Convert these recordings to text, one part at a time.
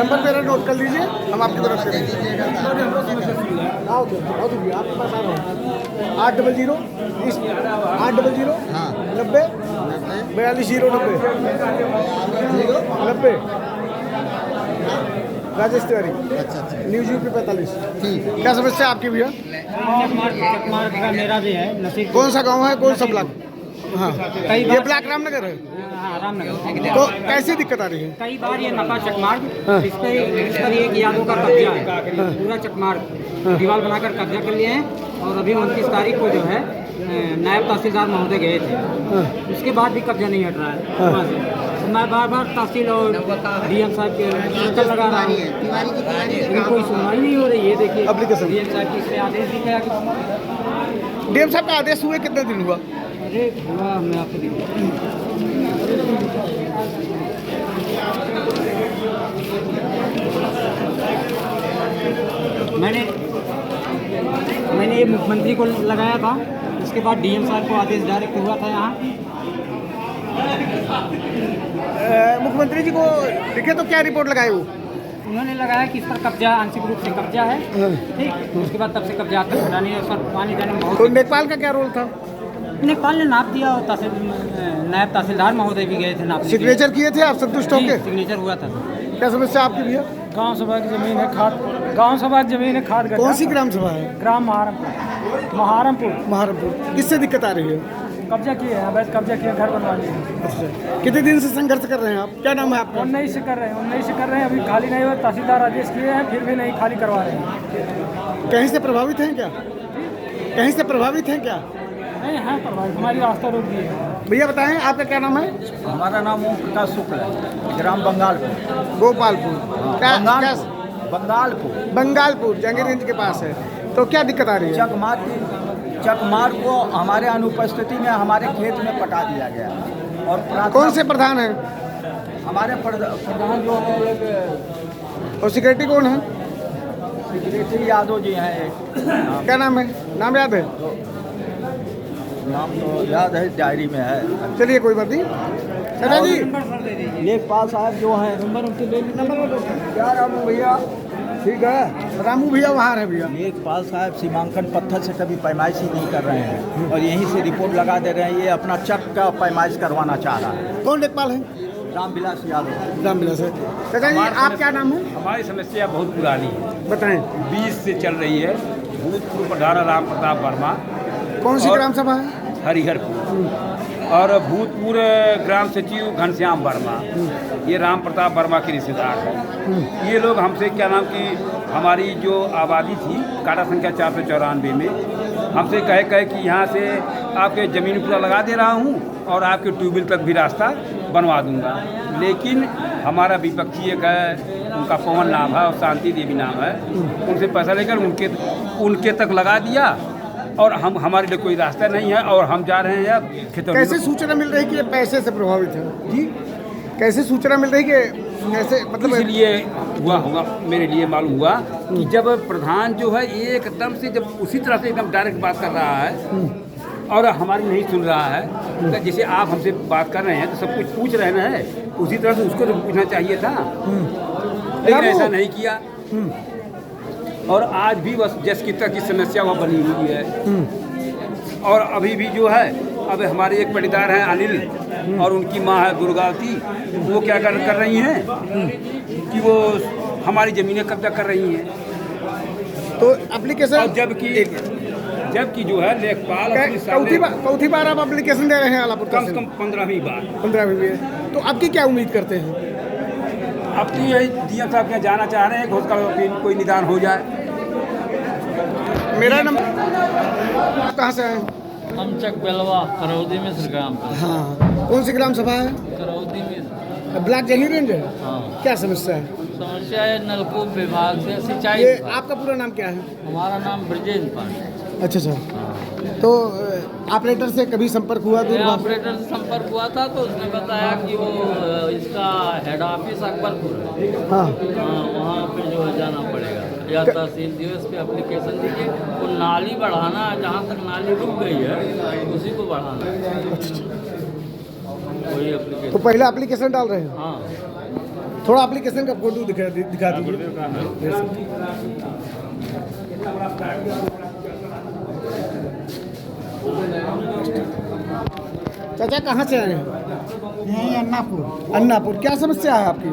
Number मेरा note कर लीजिए, हम आपकी तरफ से आपके पास आ रहे हैं 800 800 हाँ 90 42 90 राजेश तिवारी, अच्छा अच्छा न्यूज यूपी 45। ठीक क्या समस्या आपकी भैया? चकमार्ग का मेरा भी है नसीब। कौन सा गांव है, कौन सा ब्लॉक? हाँ, कई ये बार ब्लॉक रामनगर है। हाँ रामनगर तो कैसी दिक्कत आ रही है? कई बार ये नका चकमार्ग हाँ। इस पर एक यादों का कब्जा है। पूरा चकमार्ग दीवार बनाकर कब्जा कर लिए हैं और अभी 29 तारीख को जो है नायब तहसीलदार महोदय गए थे, उसके बाद भी कब्जा नहीं हट रहा है वहाँ से। तो मैं बार बार तहसील और डीएम साहब के चक्कर लगा रहा हूँ, लेकिन कोई सुनवाई नहीं हो रही है। देखिए Application। डीएम साहब की इससे आदेश भी गया कि डीएम साहब का आदेश हुए कितने दिन हुआ? अरे हुआ मैं आपको दिखाऊं। मैंने ये मुख्यमंत्री को लगाया था, उसके बाद डीएम साहब को आदेश डायरेक्ट हुआ था यहाँ। मुख्यमंत्री जी को लिखे तो क्या रिपोर्ट लगाए वो? उन्होंने लगाया कि इस पर कब्जा आंशिक रूप से कब्जा है, ठीक। उसके बाद तब से कब्जा तक हटाने और सर पानी देने में तो बहुत नेपाल का क्या रोल था? नेपाल ने नाप दिया और नायब तहसीलदार महोदय भी गए थे नापने के लिए। सिग्नेचर किए थे आप, संतुष्ट जी, होंगे? सिग्नेचर हुआ था। क्या समस्या आपकी भैया? गांव सभा की जमीन है खाद, गांव सभा की जमीन है खाद गड्ढा। कौन सी ग्राम सभा है? ग्राम महारमपुर महारमपुर। किससे दिक्कत आ रही है? कब्जा किए हैं, अवैध कब्जा किए, घर बनवा लिए। अच्छा, कितने दिन से संघर्ष कर रहे हैं आप? क्या नाम है आपका? 19 से कर रहे हैं, 19 से कर रहे हैं। अभी खाली नहीं हुआ, तहसीलदार आदेश किए हैं, फिर भी नहीं खाली करवा रहे हैं। कहीं से प्रभावित हैं क्या? कहीं से प्रभावित हैं क्या? नहीं है प्रभावित, हमारी रास्ता रोक दी है। भैया बताएं आपका क्या नाम है? हमारा नाम ओम प्रकाश शुक्ल है, ग्राम बंगालपुर। गोपालपुर। क्या बंगालपुर बंगालपुर जंगीरगंज के पास है। तो क्या दिक्कत आ रही है? चकमार्ग को हमारे अनुपस्थिति में हमारे खेत में पटा दिया गया और कौन से प्रधान हैं? हमारे प्रधान जो है एक और सिक्योरिटी कौन है? सेक्रेटरी यादव जी हैं एक। क्या नाम है? नाम याद है? नाम तो याद है, डायरी में है। चलिए कोई बात नहीं। चाचा जी लेखपाल साहब जो हैं क्या रामू भैया, ठीक है, रामू भैया वहाँ है भैया। लेखपाल साहब सीमांकन पत्थर से कभी पैमाइश ही नहीं कर रहे हैं और यहीं से रिपोर्ट लगा दे रहे हैं। ये अपना चक का पैमाइश करवाना चाह रहा है। कौन लेखपाल है? रामविलास यादव। रामविलास है। चाचा जी आप क्या नाम है? हमारी समस्या बहुत पुरानी है, बताएं। 20 से चल रही है। भूतपूर्व प्रधान राम प्रताप वर्मा, कौन सी और ग्राम सभा है? हरिहरपुर, और भूतपूर्व ग्राम सचिव घनश्याम वर्मा, ये राम प्रताप वर्मा के रिश्तेदार हैं। ये लोग हमसे क्या नाम की हमारी जो आबादी थी काटा संख्या 494 में, हमसे कहे कि यहाँ से आपके ज़मीन पूरा लगा दे रहा हूँ और आपके ट्यूबवेल तक भी रास्ता बनवा दूँगा। लेकिन हमारा विपक्षी एक है, उनका पवन नाम है और शांति देवी नाम है, उनसे पैसा लेकर उनके तक लगा दिया और हमारे लिए कोई रास्ता नहीं है और हम जा रहे हैं अब खेतों में। कैसे सूचना मिल रही है कि ये पैसे से प्रभावित है? जी, कैसे सूचना मिल रही है कि कैसे, मतलब इसलिए हुआ मेरे लिए मालूम हुआ कि जब प्रधान जो है एकदम से जब उसी तरह से एकदम डायरेक्ट बात कर रहा है और हमारी नहीं सुन रहा है, तो जैसे आप हमसे बात कर रहे हैं तो सब कुछ पूछ रहे हैं, उसी तरह से उसको तो पूछना चाहिए था, लेकिन ऐसा नहीं किया। और आज भी बस जस की तक की समस्या वह बनी हुई है। और अभी भी जो है, अब हमारे एक पटीदार हैं अनिल और उनकी माँ है दुर्गावती, वो क्या कर रही हैं कि वो हमारी ज़मीनें कब्जा कर रही हैं। तो एप्लीकेशन, और जबकि जो है लेखपाल चौथी बार आप एप्लीकेशन दे रहे हैं आलापुर कम से कम 15वीं बार। 15वीं। तो आपकी क्या उम्मीद करते हैं? अपनी यही डीएम साहब के जाना चाह रहे हैं कि उसका कोई निदान हो जाए। मेरा नंबर कहाँ से है? हम चक बेलवा करौदी में ग्राम पर। हाँ, कौन सी ग्राम सभा है? करौदी में। ब्लॉक जंगीरगंज है। हाँ, क्या समस्या है? समस्या है नलकूप विभाग से सिंचाई ये विभाग। आपका पूरा नाम क्या है? हमारा नाम ब्रजेंद्र पांडे। अच्छा अच्छा। तो ऑपरेटर से कभी संपर्क हुआ? मेरा ऑपरेटर से संपर्क हुआ था तो उसने बताया कि वो इसका हेड ऑफिस अकबरपुर है। हाँ, वहाँ पे जो है जाना पड़ेगा या तहसील दिवस पे एप्लीकेशन दीजिए। वो नाली बढ़ाना, जहाँ तक नाली रुक गई है उसी को बढ़ाना है। वही तो एप्लीकेशन। पहले एप्लीकेशन डाल रहे हैं? हाँ, थोड़ा एप्लीकेशन का फोटो दिखा दीजिए। चाचा कहाँ से आए हैं? यही अन्नापुर। अन्नापुर। क्या समस्या है आपकी?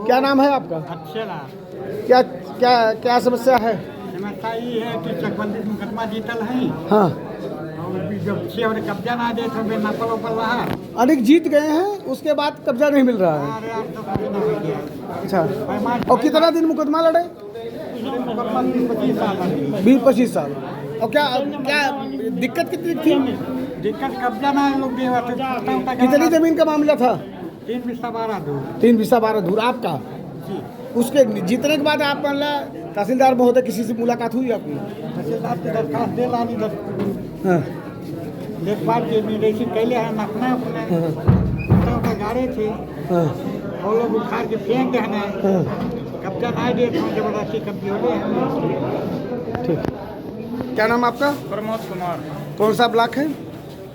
क्या नाम है आपका? अच्छा क्या क्या क्या समस्या है? समस्या ये है कि चकबंदी मुकदमा जीतल है हाँ, और जब और कब्जा ना दे तो मैं नकल उपल रहा। अनेक जीत गए हैं, उसके बाद कब्जा नहीं मिल रहा है। अरे यार तो कभी ना हो गया। अच्छा, और कितना दिन मुकदमा लड़े? पिछले मुकदमा 25 साल है। 20-25 साल। और क्या क्या दिक्कत कितनी थी? दिक्कत कब्जा ना लोग दे कितनी जमीन का मामला था? 3 बिस्सा 12 दूर। 3 बिस्सा 12 धूर आपका। उसके जीतने के बाद आप मतलब तहसीलदार महोदय किसी से मुलाकात हुई आपकी? तहसीलदार की दरखास्त दे लानी हाँ, लेखपाल के निर्देश कैले हैं अपने तो गाड़े थे हाँ, वो लोग उखाड़ के फेंक देना हाँ। कब्जा ना दे तो जबरदस्ती कब्जे हो गए। ठीक। क्या नाम आपका? प्रमोद कुमार, कौन सा ब्लॉक है?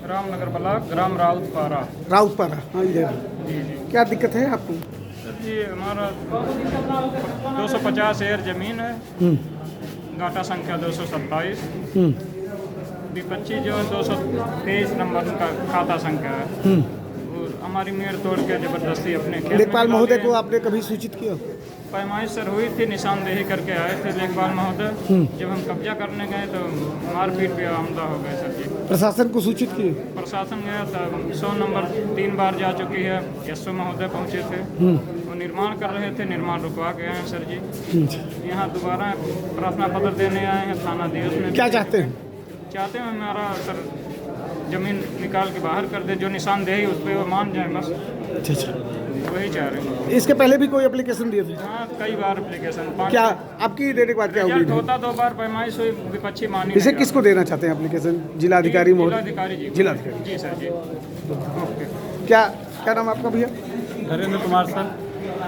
रामनगर ब्लॉक, ग्राम राउतपारा। राउतपारा। हाँ, इधर। जी जी क्या दिक्कत है आपको? सर जी, हमारा 250 एकड़ जमीन है, गाटा संख्या 227, विपक्षी जो है 223 नंबर का खाता संख्या है। और हमारी मेड़ तोड़ के जबरदस्ती अपने खेत में लेखपाल निकाल महोदय लिए। को आपने कभी सूचित किया? पैमाइश सर हुई थी, निशानदेही करके आए थे लेखपाल महोदय। जब हम कब्जा करने गए तो मारपीट भी आमदा हो गए सर जी। प्रशासन को सूचित किए? प्रशासन गया था, 100 नंबर 3 बार जा चुकी है। एसओ महोदय पहुँचे थे, वो निर्माण कर रहे थे, निर्माण रुकवा के आए हैं सर जी। यहाँ दोबारा प्रार्थना पत्र देने आए हैं थाना दिवस में। क्या चाहते हैं? चाहते हैं हमारा सर जमीन निकाल के बाहर कर दे, जो निशानदेही उस पर वो मान जाए बस, अच्छा अच्छा। वही चाह रहे हैं। इसके पहले भी कोई एप्लीकेशन दिए थे? हाँ, कई बार एप्लीकेशन क्या आपकी देने के बाद क्या रिजल्ट हुई? होता 2 बार पैमाइश हुई, विपक्षी मानी इसे नहीं किसको देना चाहते हैं एप्लीकेशन? जिलाधिकारी महोदय? जिलाधिकारी जी। जिलाधिकारी। जी सर जी। ओके। क्या क्या नाम आपका भैया? धीरेन्द्र कुमार सर,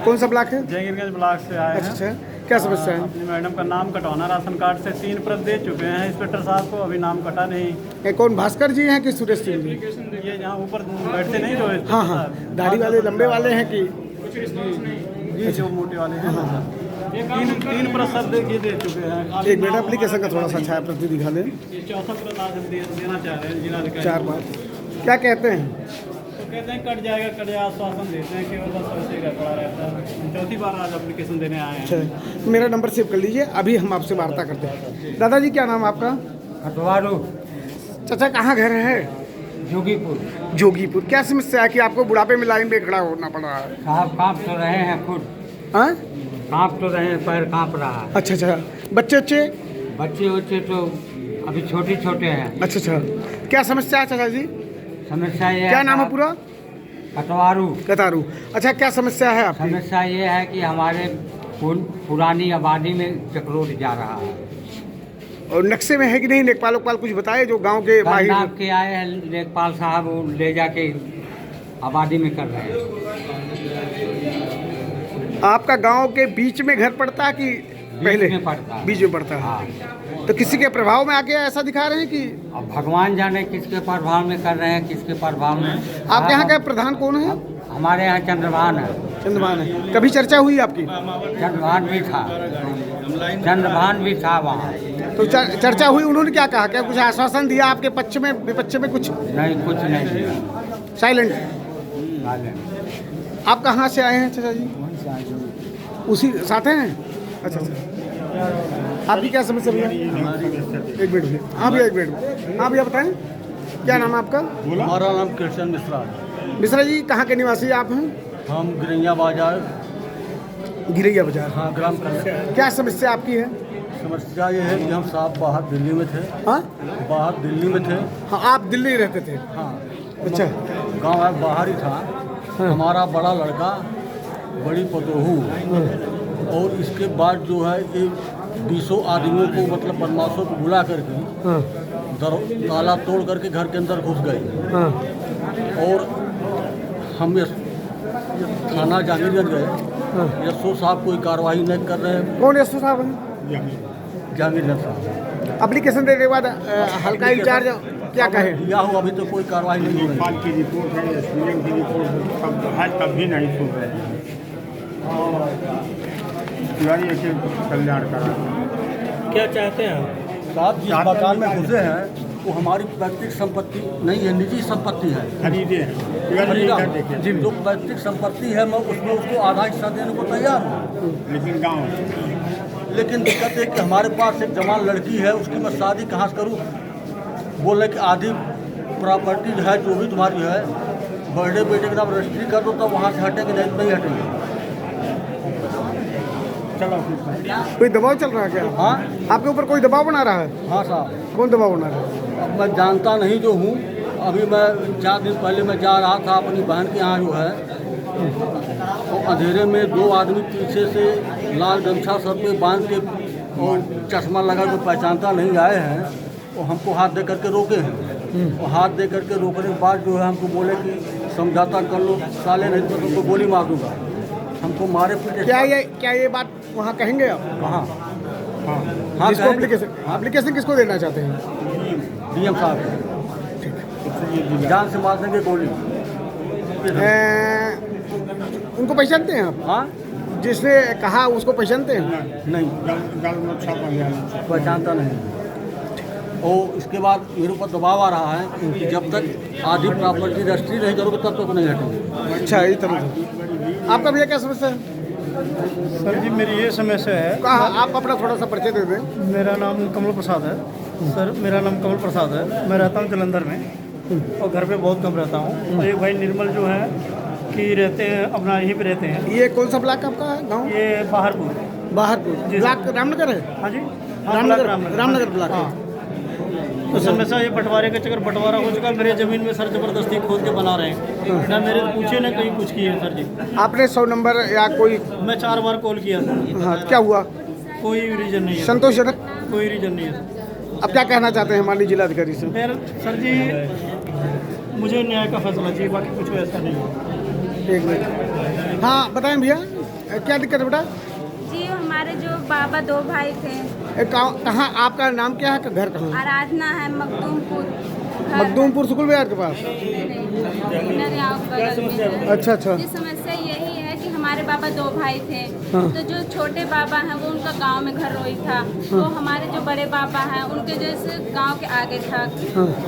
कौन सा ब्लॉक है? जयगिरगंज ब्लॉक से आए अच्छा हैं। अच्छा, क्या समस्या है? अपनी मैडम का नाम कटवाना, राशन कार्ड से 3 प्रत दे चुके हैं इंस्पेक्टर साहब को, अभी नाम कटा नहीं। ये कौन, भास्कर जी हैं कि सुरेश सिंह जी? ये जहाँ ऊपर बैठते नहीं जो हाँ हाँ, दाढ़ी वाले लंबे वाले हैं कि? ये जो मोटे वाले हैं ना सर, 3 प्रत सर दे चुके हैं। एक मिनट, एप्लीकेशन का थोड़ा सा छाया प्रति दिखा लें। ये 4 प्रत आज हम देना चाह रहे हैं जिलाधिकारी। 4 बार क्या कहते हैं? तो कहते हैं कट जाएगा, आश्वासन देते हैं कि बस वैसे का पड़ा रहता है। 4थी बार आज एप्लीकेशन देने आए हैं। अच्छा, मेरा नंबर सेव कर लीजिए, अभी हम आपसे वार्ता करते हैं। दादाजी क्या नाम आपका? खतवारू, चाचा कहाँ घर है? जोगीपुर। जोगीपुर। क्या समस्या है कि आपको बुढ़ापे में लाइन में खड़ा होना पड़ रहा है? साहब कांप तो रहे हैं खुद, हाँ? कांप तो रहे हैं, पैर कांप रहा है। अच्छा अच्छा, बच्चे बच्चे? बच्चे तो अभी छोटे छोटे हैं। अच्छा अच्छा, क्या समस्या है चाचा जी? समस्या ये क्या नाम है पूरा? कटवारू। कतारू। अच्छा, क्या समस्या है आपकी? समस्या ये है कि हमारे पुरानी आबादी में चक्रोट जा रहा है। और नक्शे में है कि नहीं? लेखपाल लोकपाल कुछ बताए जो गांव के माहिर? नाप के आए हैं लेखपाल साहब, वो ले जाके आबादी में कर रहे हैं। आपका गांव के बीच में घर पड़ता है कि पहले? में पड़ता है। बीच में पड़ता है। हाँ। तो किसी के प्रभाव में आके ऐसा दिखा रहे हैं कि? अब भगवान जाने किसके प्रभाव में कर रहे हैं, किसके प्रभाव में। आपके यहाँ का प्रधान कौन है? हमारे यहाँ चंद्रभान है। चंद्रभान है। कभी चर्चा हुई आपकी? चंद्रभान भी था, चंद्रभान भी था वहाँ। तो चर्चा हुई, उन्होंने क्या कहा? क्या कुछ आश्वासन दिया आपके पक्ष में विपक्ष में? कुछ नहीं, कुछ नहीं दिया। साइलेंट। आप कहाँ से आए हैं चाचा जी? उसी साथ हैं? अच्छा अच्छा। आपकी क्या समस्या भैया? एक मिनट भैया। हाँ भैया, एक मिनट। हाँ भैया बताएं, क्या नाम है आपका? हमारा नाम कृष्ण मिश्रा है। मिश्रा जी कहाँ के निवासी आप हैं? हम गिरैया बाजार, गिरैया बाजार। हाँ, ग्राम कल्याण। क्या समस्या आपकी है? समस्या ये है कि हम साहब बाहर दिल्ली में थे। हाँ बाहर दिल्ली में थे। हाँ, आप दिल्ली रहते थे? हाँ। अच्छा। गांव है बाहर ही था। हाँ। हमारा बड़ा लड़का, बड़ी पतोहू, और इसके बाद जो है ये 200 आदमियों को, मतलब बदमाशों को बुला करके हाँ ताला तोड़ करके घर के अंदर घुस गए। हाँ। और हम थाना जहांगीरगंज गए। हाँ। एसओ साहब कोई कार्रवाई नहीं कर रहे हैं। कौन एसओ साहब हैं? जहांगीरगंज साहब एप्लीकेशन देने के बाद हल्का इंचार्ज क्या कहे? या हो, अभी तो कोई कार्रवाई नहीं हो रही। की रिपोर्ट है, एसडीएम की रिपोर्ट है, सब है, तब भी नहीं सुन रहे हैं। तिवारी के कल्याण करा। क्या चाहते हैं आप? साहब जिस मकान में घुसे हैं वो हमारी व्यक्तिगत संपत्ति नहीं है, निजी संपत्ति है। खरीदे हैं तिवारी खरीदा इधर देखिए, जी, जो व्यक्तिगत संपत्ति है मैं उसमें उसको आधा हिस्सा देने को तैयार हूँ। लेकिन गाँव लेकिन दिक्कत है कि हमारे पास एक जवान लड़की है, उसकी मैं शादी कहाँ से करूँ। बोले कि आधी प्रॉपर्टी जो है जो भी तुम्हारी है बर्थडे बेटे के नाम रजिस्ट्री कर दो, तब वहाँ से हटेंगे, नहीं हटेंगे। चलो कोई दबाव चल रहा है क्या? हाँ आपके ऊपर कोई दबाव बना रहा है? हाँ साहब, कौन दबाव बना रहा है? अब मैं जानता नहीं जो हूँ। अभी मैं 4 दिन पहले मैं जा रहा था अपनी बहन के यहाँ जो है, तो अंधेरे में 2 आदमी पीछे से लाल गमछा सर पे बांध के और चश्मा लगा के पहचानता नहीं आए हैं, और हमको हाथ दे करके रोके हैं। और हाथ दे करके रोकने के बाद जो है हमको बोले कि समझौता कर लो साले, नहीं तो तुमको गोली मार दूंगा। हमको मारे पीटे। क्या ये बात वहाँ कहेंगे आप? कहाँ? हाँ, किसको एप्लीकेशन किसको देना चाहते हैं? डीएम साहब जान से मार देंगे गोली। उनको पहचानते हैं आप? हाँ, जिसने कहा उसको पहचानते हैं? नहीं पहचानता नहीं। और इसके बाद मेरे ऊपर दबाव आ रहा है कि जब तक आधी प्रॉपर्टी रजिस्ट्री नहीं करोगे तब तक नहीं हटेंगे। अच्छा, इस तरह से। आपका भैया क्या समस्या है? सर जी मेरी ये समस्या है। कहा आप अपना थोड़ा सा परिचय दे दें। मेरा नाम कमल प्रसाद है सर, मेरा नाम कमल प्रसाद है। मैं रहता हूँ जलंधर में और घर पे बहुत कम रहता हूँ। और एक भाई निर्मल जो है कि रहते हैं अपना यहीं पे रहते हैं। ये कौन सा ब्लॉक आपका है गाँव? ये बाहरपुर जी, ब्लॉक रामनगर है? हाँ जी, रामनगर ब्लॉक है। तो समस्या ये बंटवारे का चक्कर, बंटवारा हो चुका। मेरे ज़मीन में सर ज़बरदस्ती खोद के बना रहे हैं, ना मेरे पूछे ना कहीं कुछ किए सर जी। आपने 100 नंबर या कोई? मैं 4 बार कॉल किया सर। हाँ, क्या हुआ? कोई रीज़न नहीं है, संतोषजनक? कोई रीज़न नहीं है। अब क्या कहना चाहते हैं माननीय जिलाधिकारी से? फिर सर जी मुझे न्याय का फैसला चाहिए, बाकी कुछ ऐसा नहीं है। 1 मिनट। हाँ बताएं भैया, क्या दिक्कत है बेटा? जी हमारे जो बाबा 2 भाई थे। कहाँ? आपका नाम क्या है? घर कहाँ? आराधना है, मखदूमपुर। मखदूमपुर सुकुल बाजार के पास? अच्छा। जी समस्या यही है कि हमारे बाबा 2 भाई थे। तो जो छोटे बाबा हैं वो उनका गांव में घर रोई था। तो हमारे जो बड़े बाबा हैं उनके जैसे गांव के आगे था,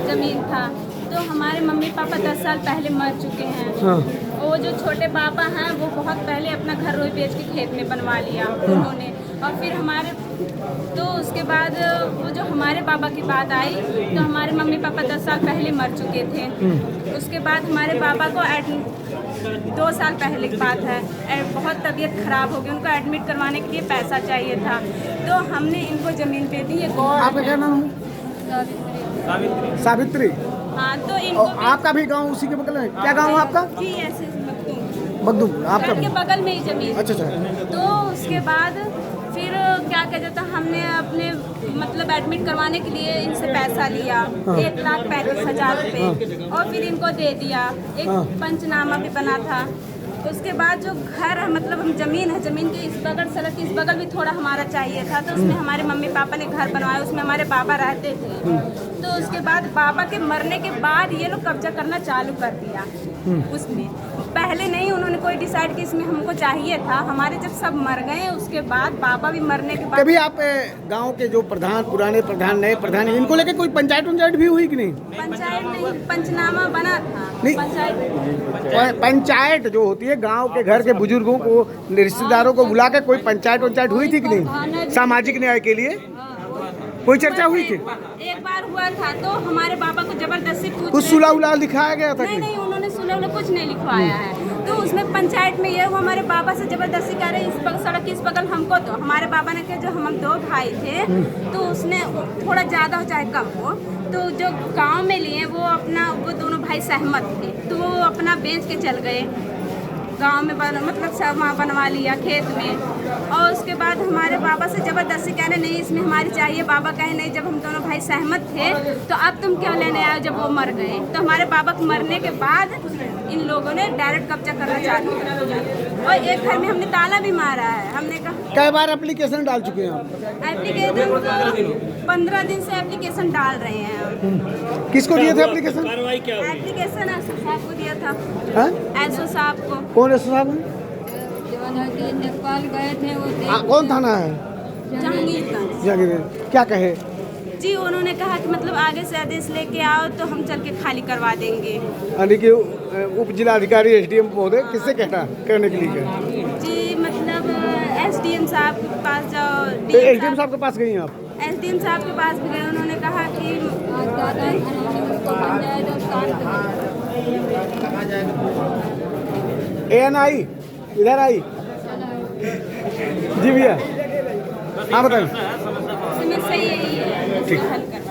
जमीन था। तो हमारे मम्मी पापा 10 साल पहले मर चुके हैं। वो जो छोटे बाबा हैं वो बहुत पहले अपना घर रोई बेच के खेत में बनवा लिया उन्होंने। और फिर हमारे तो उसके बाद वो जो हमारे बाबा की बात आई तो हमारे मम्मी पापा 10 साल पहले मर चुके थे। उसके बाद हमारे बाबा को 2 साल पहले की बात है, बहुत तबीयत खराब हो गई। उनको एडमिट करवाने के लिए पैसा चाहिए था। तो हमने इनको ज़मीन दे दी है। आपका क्या नाम है? सावित्री। हाँ, तो इनको आपका भी गांव उसी के बगल में? क्या गांव है आपका? जी ऐसे मखदूम। आपका के बगल में ही जमीन। अच्छा। तो उसके बाद फिर क्या कहते जाता, हमने अपने मतलब एडमिट करवाने के लिए इनसे पैसा लिया 1,35,000 रुपये और फिर इनको दे दिया। एक पंचनामा भी बना था। उसके बाद जो घर है मतलब हम जमीन है, जमीन के इस बगल सड़क के इस बगल भी थोड़ा हमारा चाहिए था। तो उसमें हमारे मम्मी पापा ने घर बनवाया, उसमें हमारे बाबा रहते थे। तो उसके बाद बाबा के मरने के बाद ये लोग कब्जा करना चालू कर दिया उसमें। पहले नहीं उन्होंने कोई डिसाइड कि इसमें हमको चाहिए था। हमारे जब सब मर गए उसके बाद बाबा भी मरने के बाद कभी आप गांव के जो प्रधान, पुराने प्रधान, नए प्रधान, इनको लेके कोई पंचायत भी हुई कि नहीं? पंचायत नहीं, पंचनामा बना था। नहीं, पंचायत जो होती है गांव के घर के बुजुर्गों को, रिश्तेदारों को बुला के कोई पंचायत हुई थी कि नहीं? सामाजिक न्याय के लिए कोई चर्चा हुई थी? एक बार हुआ था तो हमारे बाबा को जबरदस्ती कुछ सुलह उलह दिखाया गया था? नहीं, उन्होंने सुलह उलह कुछ नहीं लिखवाया है। तो उसमें पंचायत में ये वो हमारे बाबा से जबरदस्ती कर रहे इस सड़क के इस बगल हमको। तो हमारे बाबा ने कहा जो हम 2 भाई थे तो उसने थोड़ा ज़्यादा हो चाहे कम हो तो जो गांव में लिए वो दोनों भाई सहमत थे। तो वो अपना बेच के चल गए गांव में, मतलब सब वहाँ बनवा लिया खेत में। और उसके बाद हमारे बाबा से ज़बरदस्ती कह रहे नहीं इसमें हमारी चाहिए। बाबा कहे नहीं, जब हम दोनों भाई सहमत थे तो अब तुम क्यों लेने आए जब वो मर गए। तो हमारे बाबा को मरने के बाद इन लोगों ने डायरेक्ट कब्जा करना चालू किया। और एक घर में हमने ताला भी मारा है। हमने कहा कई बार एप्लीकेशन डाल चुके हैं आप? एप्लीकेशन तो 15 दिन से एप्लीकेशन डाल रहे हैं हम। किसको दिए थे एप्लीकेशन? एप्लीकेशन एसओ साहब को दिया था। एसओ साहब को। कौन एसओ साहब? नेपाल गए थे वो कौन थाना है? जहांगीरगंज। जहांगीर। क्या कहे? जी उन्होंने कहा कि मतलब आगे से आदेश लेके आओ तो हम चल के खाली करवा देंगे। यानी कि उप जिलाधिकारी SDM महोदय किससे कहना करने के लिए गए? जी मतलब SDM साहब के पास जाओ। SDM साहब के पास गई हैं आप? SDM साहब के पास भी गए, उन्होंने कहा कि ANI इधर आई जी भैया। हाँ बताएं। समस्या यही है, इसको हल करना।